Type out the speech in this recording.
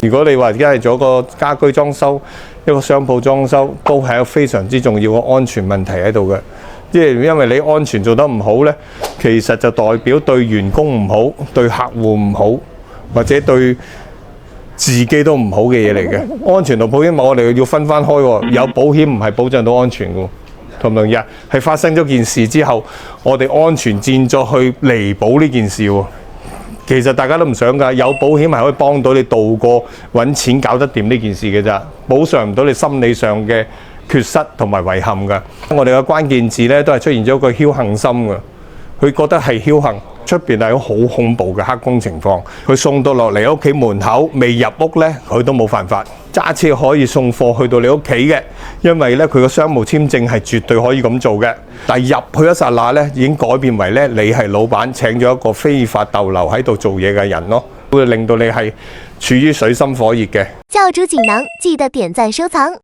如果你話而家係做一個家居裝修、一個商鋪裝修，都係一個非常之重要嘅安全問題喺度嘅。即係因為你安全做得唔好呢，其實就代表對員工唔好、對客戶唔好，或者對自己都唔好嘅嘢嚟嘅。安全同保險我哋要分開喎，有保險唔係保障到安全嘅，同唔同意啊？係發生咗件事之後，我哋安全戰咗去彌補呢件事喎。其實大家都唔想㗎，有保險係可以幫到你渡過揾錢搞得掂呢件事嘅咋，補償唔到你心理上嘅缺失同埋遺憾㗎。我哋嘅關鍵字呢都係出現咗一個僥倖心㗎，佢覺得係僥倖，出邊係好恐怖嘅黑工情況。佢送到落嚟屋企門口未入屋呢，佢都冇犯法。揸車可以送貨去到你屋企嘅，因為咧佢個商務簽證係絕對可以咁做嘅。但係入去一剎那咧，已經改變為咧你係老闆請咗一個非法逗留喺度做嘢嘅人咯，會令到你係處於水深火熱嘅。教主錦囊，記得點讚收藏。